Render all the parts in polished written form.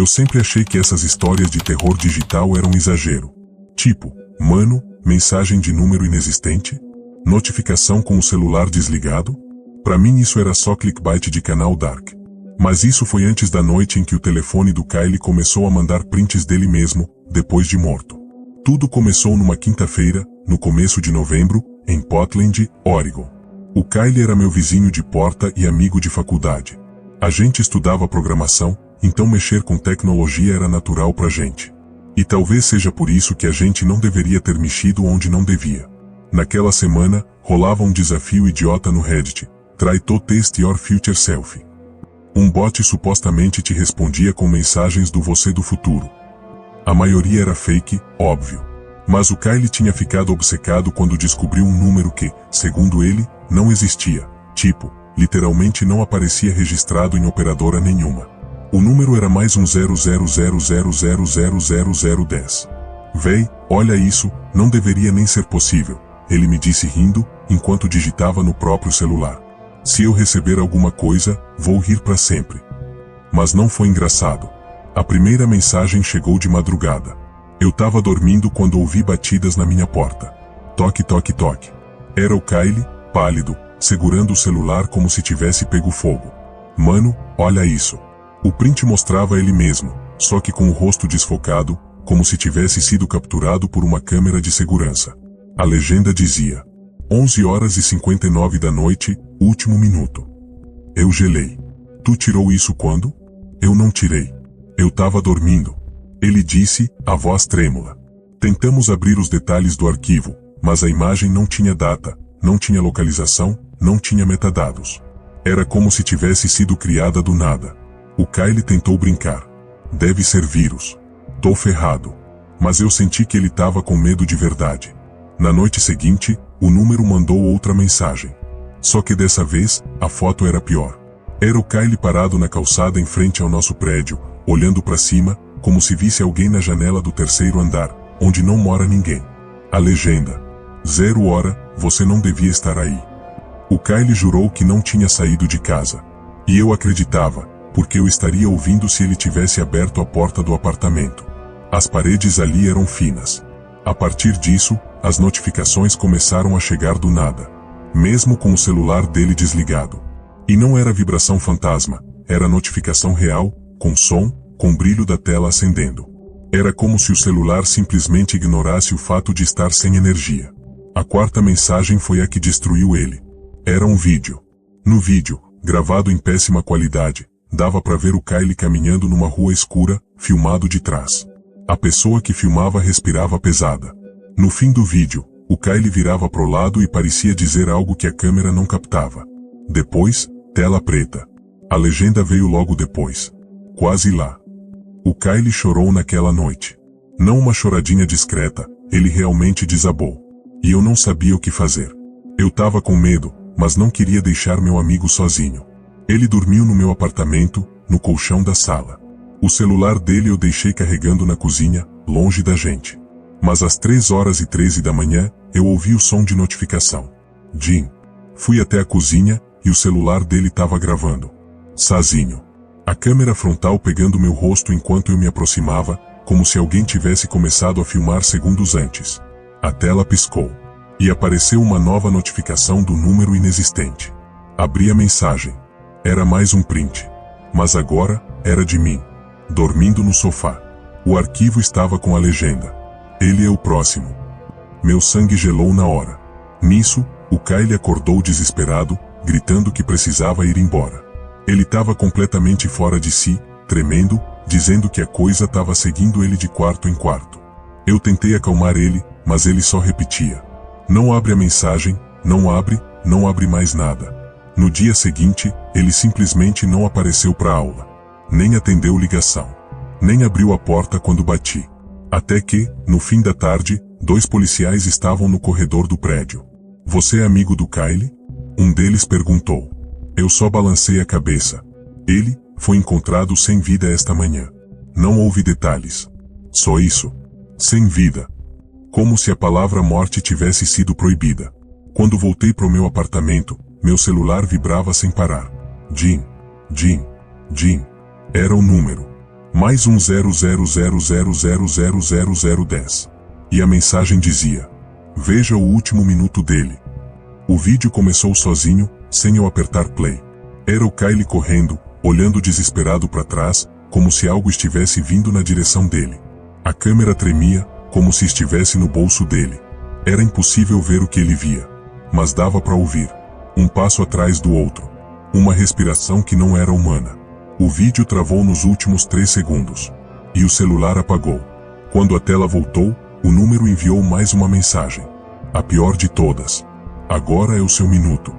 Eu sempre achei que essas histórias de terror digital eram um exagero. Tipo, mano, mensagem de número inexistente? Notificação com o celular desligado? Pra mim isso era só clickbait de canal dark. Mas isso foi antes da noite em que o telefone do Kyle começou a mandar prints dele mesmo, depois de morto. Tudo começou numa quinta-feira, no começo de novembro, em Portland, Oregon. O Kyle era meu vizinho de porta e amigo de faculdade. A gente estudava programação, então mexer com tecnologia era natural pra gente. E talvez seja por isso que a gente não deveria ter mexido onde não devia. Naquela semana, rolava um desafio idiota no Reddit, Try to test your future self. Um bot supostamente te respondia com mensagens do você do futuro. A maioria era fake, óbvio. Mas o Kyle tinha ficado obcecado quando descobriu um número que, segundo ele, não existia. Tipo, literalmente não aparecia registrado em operadora nenhuma. O número era mais um 00000000010. Véi, olha isso, não deveria nem ser possível, ele me disse rindo, enquanto digitava no próprio celular. Se eu receber alguma coisa, vou rir pra sempre. Mas não foi engraçado. A primeira mensagem chegou de madrugada. Eu tava dormindo quando ouvi batidas na minha porta. Toque, toque, toque. Era o Kyle, pálido, segurando o celular como se tivesse pego fogo. Mano, olha isso. O print mostrava ele mesmo, só que com o rosto desfocado, como se tivesse sido capturado por uma câmera de segurança. A legenda dizia: 11h59 da noite, último minuto. Eu gelei. Tu tirou isso quando? Eu não tirei. Eu tava dormindo. Ele disse, a voz trêmula. Tentamos abrir os detalhes do arquivo, mas a imagem não tinha data, não tinha localização, não tinha metadados. Era como se tivesse sido criada do nada. O Kyle tentou brincar. Deve ser vírus. Tô ferrado. Mas eu senti que ele tava com medo de verdade. Na noite seguinte, o número mandou outra mensagem. Só que dessa vez, a foto era pior. Era o Kyle parado na calçada em frente ao nosso prédio, olhando pra cima, como se visse alguém na janela do terceiro andar, onde não mora ninguém. A legenda: 0 hora, você não devia estar aí. O Kyle jurou que não tinha saído de casa. E eu acreditava, porque eu estaria ouvindo se ele tivesse aberto a porta do apartamento. As paredes ali eram finas. A partir disso, as notificações começaram a chegar do nada. Mesmo com o celular dele desligado. E não era vibração fantasma, era notificação real, com som, com brilho da tela acendendo. Era como se o celular simplesmente ignorasse o fato de estar sem energia. A quarta mensagem foi a que destruiu ele. Era um vídeo. No vídeo, gravado em péssima qualidade, dava para ver o Kyle caminhando numa rua escura, filmado de trás. A pessoa que filmava respirava pesada. No fim do vídeo, o Kyle virava pro lado e parecia dizer algo que a câmera não captava. Depois, tela preta. A legenda veio logo depois. Quase lá. O Kyle chorou naquela noite. Não uma choradinha discreta, ele realmente desabou. E eu não sabia o que fazer. Eu tava com medo, mas não queria deixar meu amigo sozinho. Ele dormiu no meu apartamento, no colchão da sala. O celular dele eu deixei carregando na cozinha, longe da gente. Mas às 3h13 da manhã, eu ouvi o som de notificação. Jim. Fui até a cozinha, e o celular dele tava gravando. Sozinho. A câmera frontal pegando meu rosto enquanto eu me aproximava, como se alguém tivesse começado a filmar segundos antes. A tela piscou. E apareceu uma nova notificação do número inexistente. Abri a mensagem. Era mais um print. Mas agora, era de mim. Dormindo no sofá. O arquivo estava com a legenda: ele é o próximo. Meu sangue gelou na hora. Nisso, o Kyle acordou desesperado, gritando que precisava ir embora. Ele estava completamente fora de si, tremendo, dizendo que a coisa estava seguindo ele de quarto em quarto. Eu tentei acalmar ele, mas ele só repetia: não abre a mensagem, não abre mais nada. No dia seguinte, ele simplesmente não apareceu para aula. Nem atendeu ligação. Nem abriu a porta quando bati. Até que, no fim da tarde, 2 policiais estavam no corredor do prédio. Você é amigo do Kyle? Um deles perguntou. Eu só balancei a cabeça. Ele foi encontrado sem vida esta manhã. Não houve detalhes. Só isso. Sem vida. Como se a palavra morte tivesse sido proibida. Quando voltei pro meu apartamento, meu celular vibrava sem parar. Jim. Era o número. Mais um 0000000010. E a mensagem dizia: veja o último minuto dele. O vídeo começou sozinho, sem eu apertar play. Era o Kyle correndo, olhando desesperado para trás, como se algo estivesse vindo na direção dele. A câmera tremia, como se estivesse no bolso dele. Era impossível ver o que ele via, mas dava para ouvir. Um passo atrás do outro. Uma respiração que não era humana. O vídeo travou nos últimos 3 segundos. E o celular apagou. Quando a tela voltou, o número enviou mais uma mensagem. A pior de todas. Agora é o seu minuto.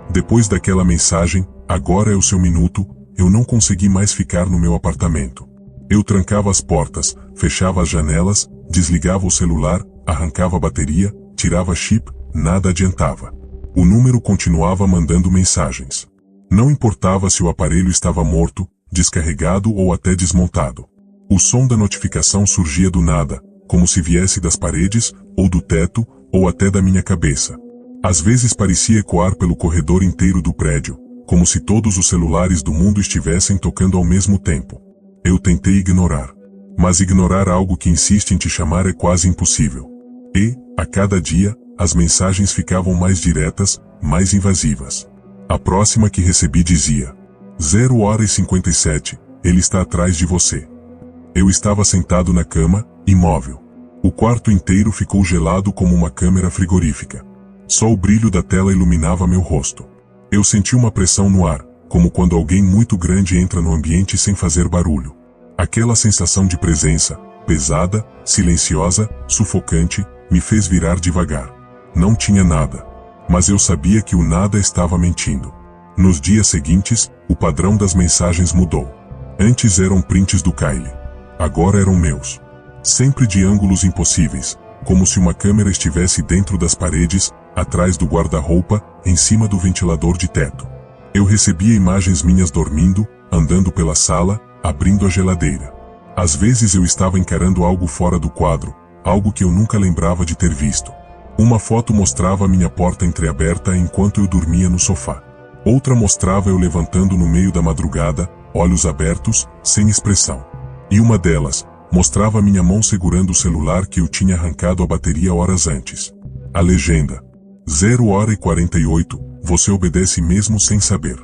Depois daquela mensagem, agora é o seu minuto, eu não consegui mais ficar no meu apartamento. Eu trancava as portas, fechava as janelas, desligava o celular, arrancava a bateria, tirava chip, nada adiantava. O número continuava mandando mensagens. Não importava se o aparelho estava morto, descarregado ou até desmontado. O som da notificação surgia do nada, como se viesse das paredes, ou do teto, ou até da minha cabeça. Às vezes parecia ecoar pelo corredor inteiro do prédio, como se todos os celulares do mundo estivessem tocando ao mesmo tempo. Eu tentei ignorar. Mas ignorar algo que insiste em te chamar é quase impossível. E, a cada dia, as mensagens ficavam mais diretas, mais invasivas. A próxima que recebi dizia: 0h57, ele está atrás de você. Eu estava sentado na cama, imóvel. O quarto inteiro ficou gelado como uma câmera frigorífica. Só o brilho da tela iluminava meu rosto. Eu senti uma pressão no ar, como quando alguém muito grande entra no ambiente sem fazer barulho. Aquela sensação de presença, pesada, silenciosa, sufocante, me fez virar devagar. Não tinha nada. Mas eu sabia que o nada estava mentindo. Nos dias seguintes, o padrão das mensagens mudou. Antes eram prints do Kyle. Agora eram meus. Sempre de ângulos impossíveis, como se uma câmera estivesse dentro das paredes, atrás do guarda-roupa, em cima do ventilador de teto. Eu recebia imagens minhas dormindo, andando pela sala, abrindo a geladeira. Às vezes eu estava encarando algo fora do quadro, algo que eu nunca lembrava de ter visto. Uma foto mostrava minha porta entreaberta enquanto eu dormia no sofá. Outra mostrava eu levantando no meio da madrugada, olhos abertos, sem expressão. E uma delas, mostrava minha mão segurando o celular que eu tinha arrancado a bateria horas antes. A legenda: 0h48, você obedece mesmo sem saber.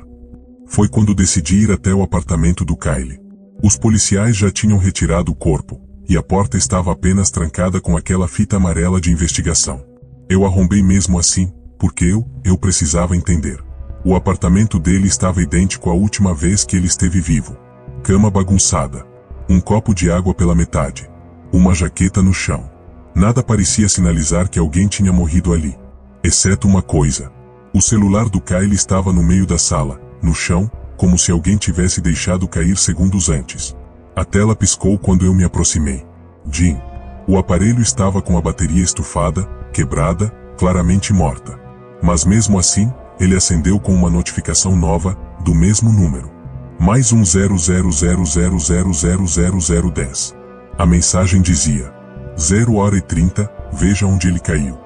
Foi quando decidi ir até o apartamento do Kyle. Os policiais já tinham retirado o corpo, e a porta estava apenas trancada com aquela fita amarela de investigação. Eu arrombei mesmo assim, porque eu precisava entender. O apartamento dele estava idêntico à última vez que ele esteve vivo. Cama bagunçada. Um copo de água pela metade. Uma jaqueta no chão. Nada parecia sinalizar que alguém tinha morrido ali. Exceto uma coisa. O celular do Kyle estava no meio da sala, no chão, como se alguém tivesse deixado cair segundos antes. A tela piscou quando eu me aproximei. Jim. O aparelho estava com a bateria estufada, quebrada, claramente morta. Mas mesmo assim, ele acendeu com uma notificação nova, do mesmo número. Mais um 0000000010. A mensagem dizia: 0h30, veja onde ele caiu.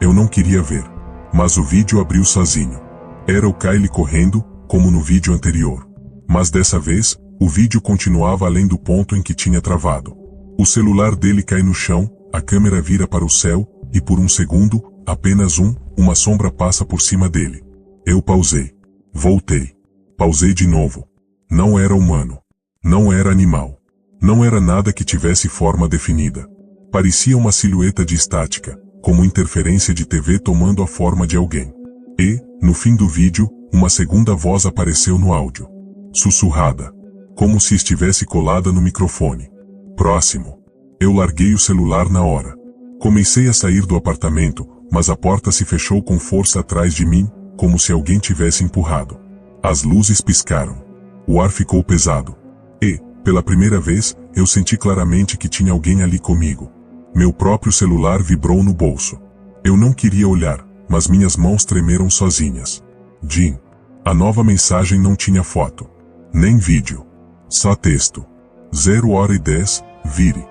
Eu não queria ver. Mas o vídeo abriu sozinho. Era o Kyle correndo, como no vídeo anterior. Mas dessa vez, o vídeo continuava além do ponto em que tinha travado. O celular dele cai no chão, a câmera vira para o céu, e por um segundo, apenas uma sombra passa por cima dele. Eu pausei. Voltei. Pausei de novo. Não era humano. Não era animal. Não era nada que tivesse forma definida. Parecia uma silhueta de estática, como interferência de TV tomando a forma de alguém. E, no fim do vídeo, uma segunda voz apareceu no áudio. Sussurrada. Como se estivesse colada no microfone. Próximo. Eu larguei o celular na hora. Comecei a sair do apartamento, mas a porta se fechou com força atrás de mim, como se alguém tivesse empurrado. As luzes piscaram. O ar ficou pesado. E, pela primeira vez, eu senti claramente que tinha alguém ali comigo. Meu próprio celular vibrou no bolso. Eu não queria olhar, mas minhas mãos tremeram sozinhas. Jim. A nova mensagem não tinha foto. Nem vídeo. Só texto. 0h10, vire.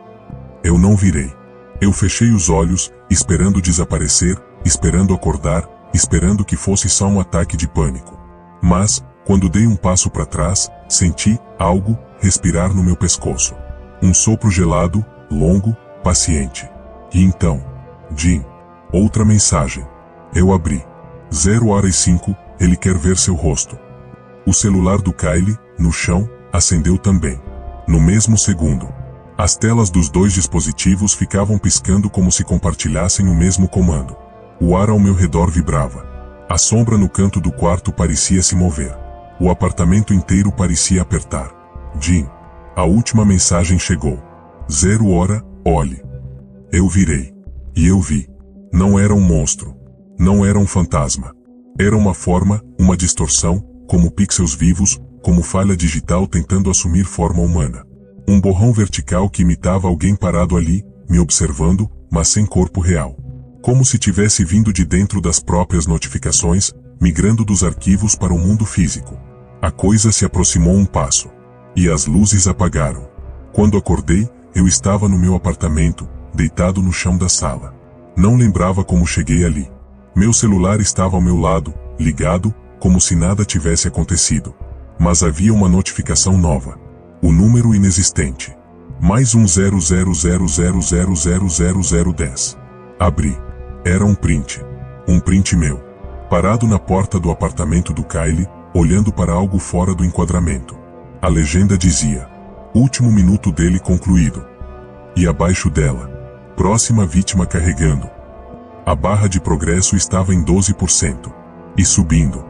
Eu não virei. Eu fechei os olhos, esperando desaparecer, esperando acordar, esperando que fosse só um ataque de pânico. Mas, Quando dei um passo para trás, senti algo respirar no meu pescoço. Um sopro gelado, longo, paciente. E então, Jim, outra mensagem. Eu abri. 0h05, ele quer ver seu rosto. O celular do Kyle, no chão, acendeu também. No mesmo segundo. As telas dos dois dispositivos ficavam piscando como se compartilhassem o mesmo comando. O ar ao meu redor vibrava. A sombra no canto do quarto parecia se mover. O apartamento inteiro parecia apertar. Jim. A última mensagem chegou. 0h, olhe. Eu virei. E eu vi. Não era um monstro. Não era um fantasma. Era uma forma, uma distorção, como pixels vivos, como falha digital tentando assumir forma humana. Um borrão vertical que imitava alguém parado ali, me observando, mas sem corpo real. Como se tivesse vindo de dentro das próprias notificações, migrando dos arquivos para o mundo físico. A coisa se aproximou um passo. E as luzes apagaram. Quando acordei, eu estava no meu apartamento, deitado no chão da sala. Não lembrava como cheguei ali. Meu celular estava ao meu lado, ligado, como se nada tivesse acontecido. Mas havia uma notificação nova. O número inexistente. Mais um 00000000010. Abri. Era um print. Um print meu. Parado na porta do apartamento do Kyle, olhando para algo fora do enquadramento. A legenda dizia: último minuto dele concluído. E abaixo dela, próxima vítima carregando. A barra de progresso estava em 12%. E subindo.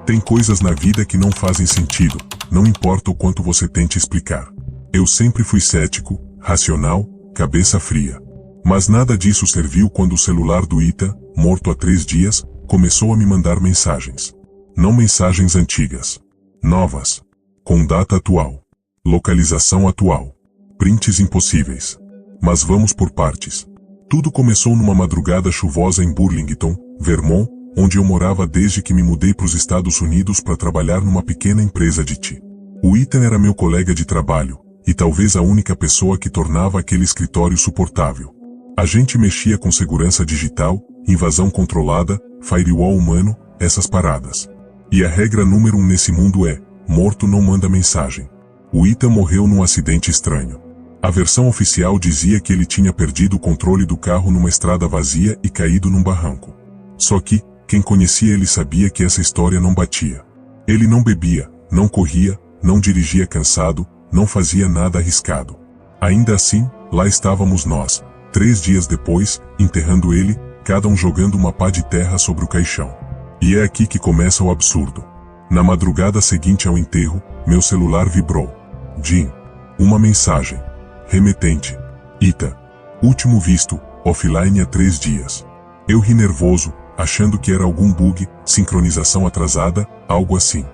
Tem coisas na vida que não fazem sentido, não importa o quanto você tente explicar. Eu sempre fui cético, racional, cabeça fria. Mas nada disso serviu quando o celular do Ita, morto há 3 dias, começou a me mandar mensagens. Não mensagens antigas. Novas. Com data atual. Localização atual. Prints impossíveis. Mas vamos por partes. Tudo começou numa madrugada chuvosa em Burlington, Vermont, onde eu morava desde que me mudei para os Estados Unidos para trabalhar numa pequena empresa de IT. O Ethan era meu colega de trabalho, e talvez a única pessoa que tornava aquele escritório suportável. A gente mexia com segurança digital, invasão controlada, firewall humano, essas paradas. E a regra número 1 nesse mundo é: morto não manda mensagem. O Ethan morreu num acidente estranho. A versão oficial dizia que ele tinha perdido o controle do carro numa estrada vazia e caído num barranco. Só que, quem conhecia ele sabia que essa história não batia. Ele não bebia, não corria, não dirigia cansado, não fazia nada arriscado. Ainda assim, lá estávamos nós, 3 dias depois, enterrando ele, cada um jogando uma pá de terra sobre o caixão. E é aqui que começa o absurdo. Na madrugada seguinte ao enterro, meu celular vibrou. Jim. Uma mensagem. Remetente. Ita. Último visto, offline há 3 dias. Eu ri nervoso, achando que era algum bug, sincronização atrasada, algo assim.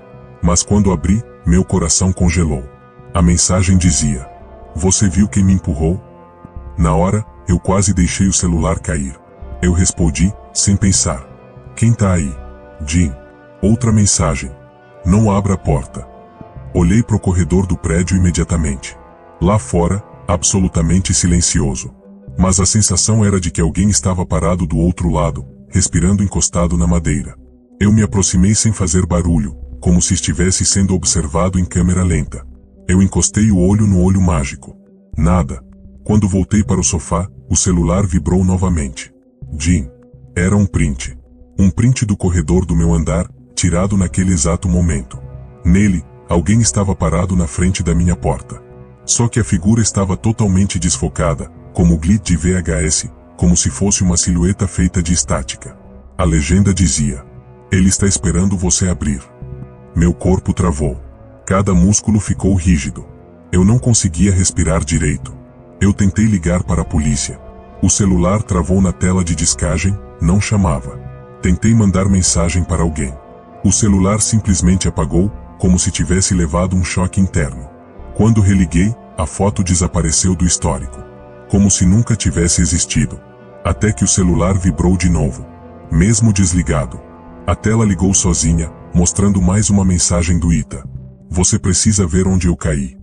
Mas quando abri, meu coração congelou. A mensagem dizia: você viu quem me empurrou? Na hora, eu quase deixei o celular cair. Eu respondi, sem pensar: quem tá aí? Jim. Outra mensagem: não abra a porta. Olhei pro corredor do prédio imediatamente. Lá fora, absolutamente silencioso. Mas a sensação era de que alguém estava parado do outro lado, respirando encostado na madeira. Eu me aproximei sem fazer barulho, como se estivesse sendo observado em câmera lenta. Eu encostei o olho no olho mágico. Nada. Quando voltei para o sofá, o celular vibrou novamente. Jim. Era um print. Um print do corredor do meu andar, tirado naquele exato momento. Nele, alguém estava parado na frente da minha porta. Só que a figura estava totalmente desfocada, como glitch de VHS, como se fosse uma silhueta feita de estática. A legenda dizia: ele está esperando você abrir. Meu corpo travou. Cada músculo ficou rígido. Eu não conseguia respirar direito. Eu tentei ligar para a polícia. O celular travou na tela de descagem, não chamava. Tentei mandar mensagem para alguém. O celular simplesmente apagou, como se tivesse levado um choque interno. Quando religuei, a foto desapareceu do histórico. Como se nunca tivesse existido. Até que o celular vibrou de novo. Mesmo desligado. A tela ligou sozinha, mostrando mais uma mensagem do Ita. Você precisa ver onde eu caí.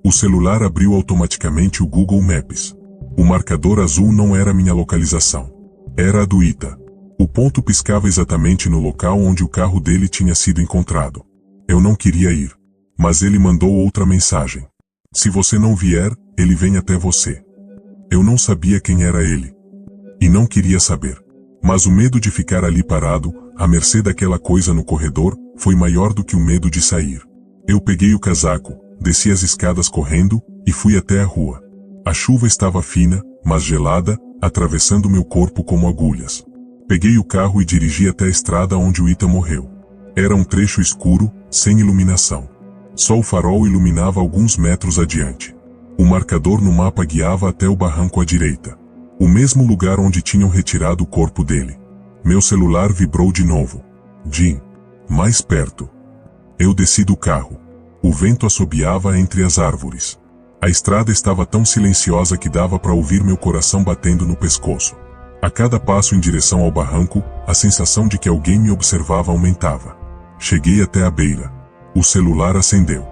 O celular abriu automaticamente o Google Maps. O marcador azul não era minha localização. Era a do Ita. O ponto piscava exatamente no local onde o carro dele tinha sido encontrado. Eu não queria ir. Mas ele mandou outra mensagem. Se você não vier, ele vem até você. Eu não sabia quem era ele. E não queria saber. Mas o medo de ficar ali parado, à mercê daquela coisa no corredor, foi maior do que o medo de sair. Eu peguei o casaco, desci as escadas correndo, e fui até a rua. A chuva estava fina, mas gelada, atravessando meu corpo como agulhas. Peguei o carro e dirigi até a estrada onde o Ethan morreu. Era um trecho escuro, sem iluminação. Só o farol iluminava alguns metros adiante. O marcador no mapa guiava até o barranco à direita. O mesmo lugar onde tinham retirado o corpo dele. Meu celular vibrou de novo. Jim. Mais perto. Eu desci do carro. O vento assobiava entre as árvores. A estrada estava tão silenciosa que dava para ouvir meu coração batendo no pescoço. A cada passo em direção ao barranco, a sensação de que alguém me observava aumentava. Cheguei até a beira. O celular acendeu.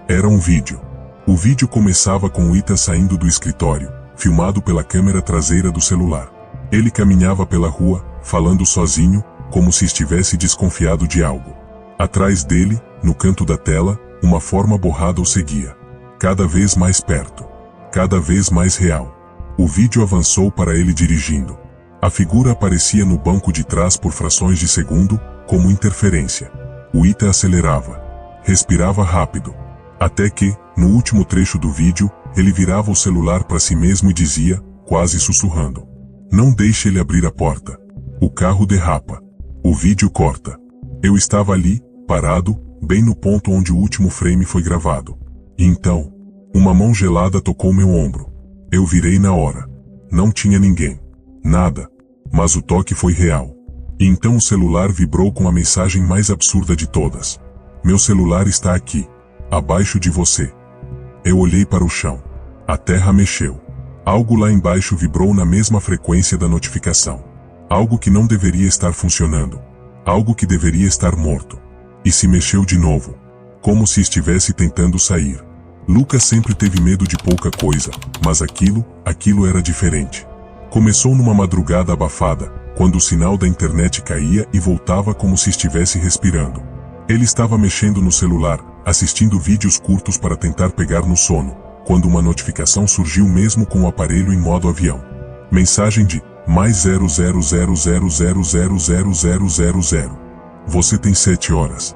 Era um vídeo. O vídeo começava com o Ethan saindo do escritório, filmado pela câmera traseira do celular. Ele caminhava pela rua, falando sozinho, como se estivesse desconfiado de algo. Atrás dele, no canto da tela, uma forma borrada o seguia. Cada vez mais perto. Cada vez mais real. O vídeo avançou para ele dirigindo. A figura aparecia no banco de trás por frações de segundo, como interferência. O Ethan acelerava. Respirava rápido. Até que, no último trecho do vídeo, ele virava o celular para si mesmo e dizia, quase sussurrando: "Não deixe ele abrir a porta. O carro derrapa." O vídeo corta. Eu estava ali, parado, bem no ponto onde o último frame foi gravado. E então, uma mão gelada tocou meu ombro. Eu virei na hora. Não tinha ninguém. Nada. Mas o toque foi real. E então o celular vibrou com a mensagem mais absurda de todas. "Meu celular está aqui. Abaixo de você." Eu olhei para o chão. A terra mexeu. Algo lá embaixo vibrou na mesma frequência da notificação. Algo que não deveria estar funcionando. Algo que deveria estar morto. E se mexeu de novo. Como se estivesse tentando sair. Lucas sempre teve medo de pouca coisa, mas aquilo era diferente. Começou numa madrugada abafada, quando o sinal da internet caía e voltava como se estivesse respirando. Ele estava mexendo no celular, assistindo vídeos curtos para tentar pegar no sono, quando uma notificação surgiu mesmo com o aparelho em modo avião. Mensagem de mais 00000000000. Você tem 7 horas.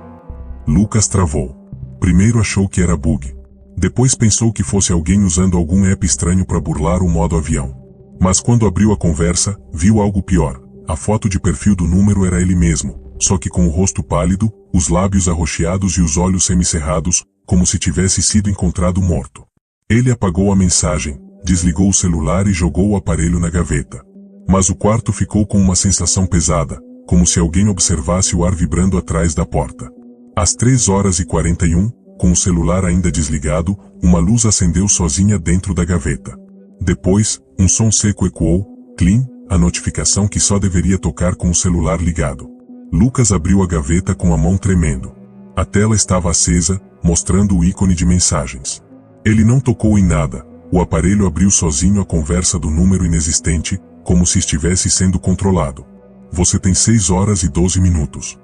Lucas travou. Primeiro achou que era bug. Depois pensou que fosse alguém usando algum app estranho para burlar o modo avião. Mas quando abriu a conversa, viu algo pior. A foto de perfil do número era ele mesmo, só que com o rosto pálido, os lábios arroxeados e os olhos semicerrados, como se tivesse sido encontrado morto. Ele apagou a mensagem, desligou o celular e jogou o aparelho na gaveta. Mas o quarto ficou com uma sensação pesada, como se alguém observasse o ar vibrando atrás da porta. Às 3h41, com o celular ainda desligado, uma luz acendeu sozinha dentro da gaveta. Depois, um som seco ecoou, clean, a notificação que só deveria tocar com o celular ligado. Lucas abriu a gaveta com a mão tremendo. A tela estava acesa, mostrando o ícone de mensagens. Ele não tocou em nada, o aparelho abriu sozinho a conversa do número inexistente, como se estivesse sendo controlado. Você tem 6 horas e 12 minutos.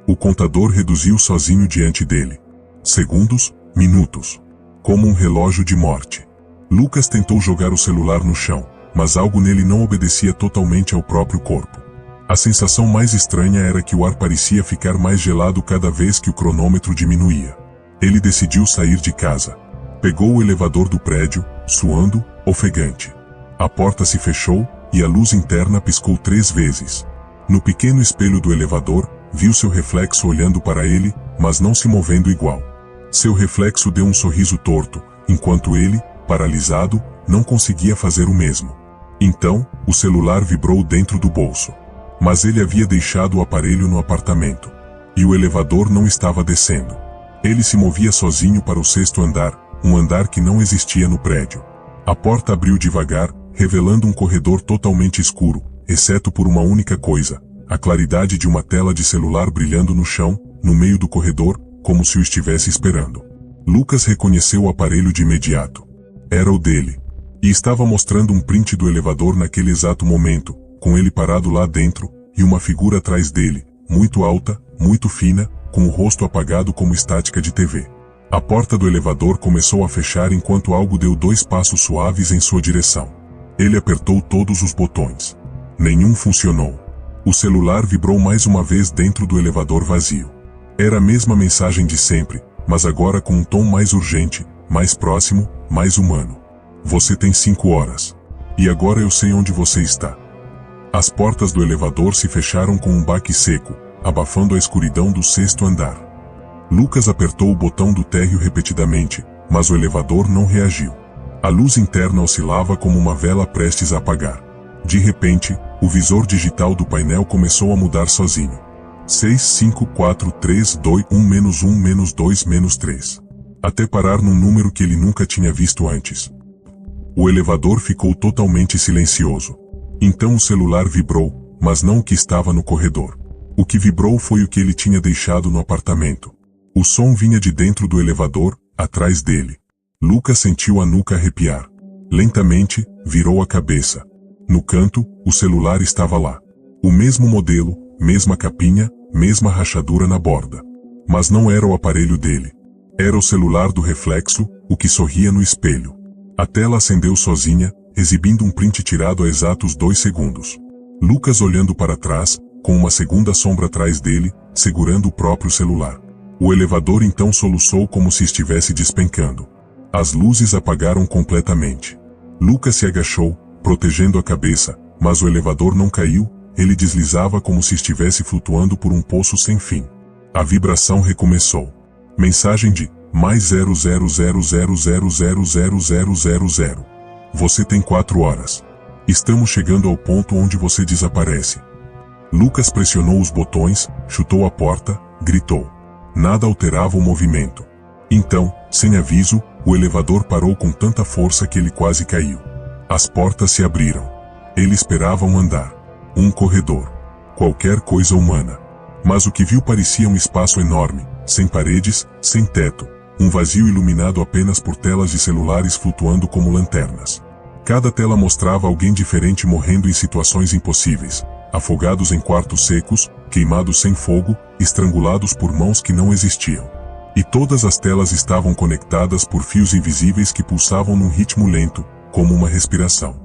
O contador reduziu sozinho diante dele. Segundos, minutos. Como um relógio de morte. Lucas tentou jogar o celular no chão, mas algo nele não obedecia totalmente ao próprio corpo. A sensação mais estranha era que o ar parecia ficar mais gelado cada vez que o cronômetro diminuía. Ele decidiu sair de casa. Pegou o elevador do prédio, suando, ofegante. A porta se fechou, e a luz interna piscou 3 vezes. No pequeno espelho do elevador, viu seu reflexo olhando para ele, mas não se movendo igual. Seu reflexo deu um sorriso torto, enquanto ele, paralisado, não conseguia fazer o mesmo. Então, o celular vibrou dentro do bolso. Mas ele havia deixado o aparelho no apartamento. E o elevador não estava descendo. Ele se movia sozinho para o 6º andar, um andar que não existia no prédio. A porta abriu devagar, revelando um corredor totalmente escuro, exceto por uma única coisa: a claridade de uma tela de celular brilhando no chão, no meio do corredor, como se o estivesse esperando. Lucas reconheceu o aparelho de imediato. Era o dele. E estava mostrando um print do elevador naquele exato momento, com ele parado lá dentro, e uma figura atrás dele, muito alta, muito fina, com o rosto apagado como estática de TV. A porta do elevador começou a fechar enquanto algo deu 2 passos suaves em sua direção. Ele apertou todos os botões. Nenhum funcionou. O celular vibrou mais uma vez dentro do elevador vazio. Era a mesma mensagem de sempre, mas agora com um tom mais urgente, mais próximo, mais humano. Você tem 5 horas. E agora eu sei onde você está. As portas do elevador se fecharam com um baque seco, abafando a escuridão do 6º andar. Lucas apertou o botão do térreo repetidamente, mas o elevador não reagiu. A luz interna oscilava como uma vela prestes a apagar. De repente, o visor digital do painel começou a mudar sozinho. 6, 5, 4, 3, 2, 1, -1, -2, -3. Até parar num número que ele nunca tinha visto antes. O elevador ficou totalmente silencioso. Então o celular vibrou, mas não o que estava no corredor. O que vibrou foi o que ele tinha deixado no apartamento. O som vinha de dentro do elevador, atrás dele. Lucas sentiu a nuca arrepiar. Lentamente, virou a cabeça. No canto, o celular estava lá. O mesmo modelo, mesma capinha, mesma rachadura na borda. Mas não era o aparelho dele. Era o celular do reflexo, o que sorria no espelho. A tela acendeu sozinha, exibindo um print tirado a exatos 2 segundos. Lucas olhando para trás, com uma segunda sombra atrás dele, segurando o próprio celular. O elevador então soluçou como se estivesse despencando. As luzes apagaram completamente. Lucas se agachou, protegendo a cabeça, mas o elevador não caiu, ele deslizava como se estivesse flutuando por um poço sem fim. A vibração recomeçou. Mensagem de +00000000000. Você tem 4 horas. Estamos chegando ao ponto onde você desaparece. Lucas pressionou os botões, chutou a porta, gritou. Nada alterava o movimento. Então, sem aviso, o elevador parou com tanta força que ele quase caiu. As portas se abriram. Ele esperava um andar. Um corredor. Qualquer coisa humana. Mas o que viu parecia um espaço enorme, sem paredes, sem teto. Um vazio iluminado apenas por telas de celulares flutuando como lanternas. Cada tela mostrava alguém diferente morrendo em situações impossíveis. Afogados em quartos secos, queimados sem fogo, estrangulados por mãos que não existiam. E todas as telas estavam conectadas por fios invisíveis que pulsavam num ritmo lento, como uma respiração.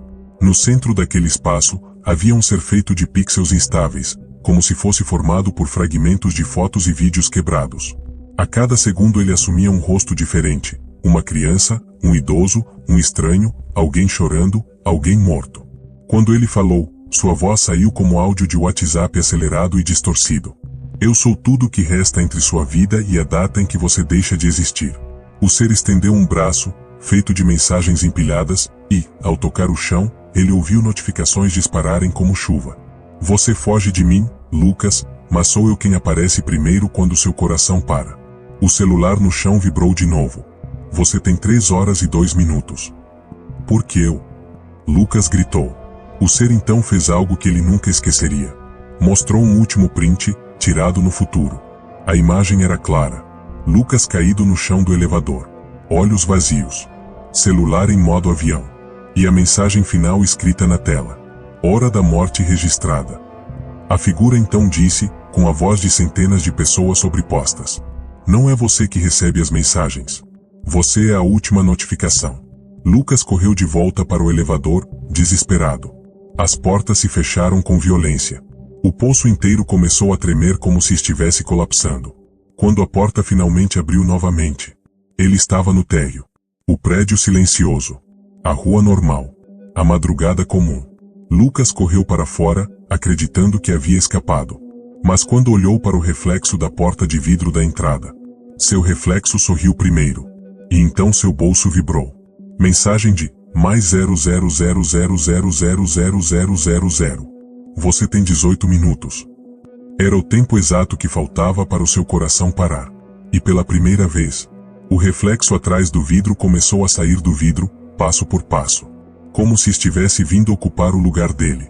No centro daquele espaço, havia um ser feito de pixels instáveis, como se fosse formado por fragmentos de fotos e vídeos quebrados. A cada segundo ele assumia um rosto diferente, uma criança, um idoso, um estranho, alguém chorando, alguém morto. Quando ele falou, sua voz saiu como áudio de WhatsApp acelerado e distorcido. Eu sou tudo o que resta entre sua vida e a data em que você deixa de existir. O ser estendeu um braço, feito de mensagens empilhadas, e, ao tocar o chão, ele ouviu notificações dispararem como chuva. Você foge de mim, Lucas, mas sou eu quem aparece primeiro quando seu coração para. O celular no chão vibrou de novo. Você tem 3 horas e 2 minutos. Por que eu? Lucas gritou. O ser então fez algo que ele nunca esqueceria. Mostrou um último print, tirado no futuro. A imagem era clara. Lucas caído no chão do elevador. Olhos vazios. Celular em modo avião. E a mensagem final escrita na tela. Hora da morte registrada. A figura então disse, com a voz de centenas de pessoas sobrepostas. Não é você que recebe as mensagens. Você é a última notificação. Lucas correu de volta para o elevador, desesperado. As portas se fecharam com violência. O poço inteiro começou a tremer como se estivesse colapsando. Quando a porta finalmente abriu novamente, ele estava no térreo. O prédio silencioso. A rua normal. A madrugada comum. Lucas correu para fora, acreditando que havia escapado. Mas quando olhou para o reflexo da porta de vidro da entrada, seu reflexo sorriu primeiro. E então seu bolso vibrou. Mensagem de +00000000000. Você tem 18 minutos. Era o tempo exato que faltava para o seu coração parar. E pela primeira vez, o reflexo atrás do vidro começou a sair do vidro, passo por passo. Como se estivesse vindo ocupar o lugar dele.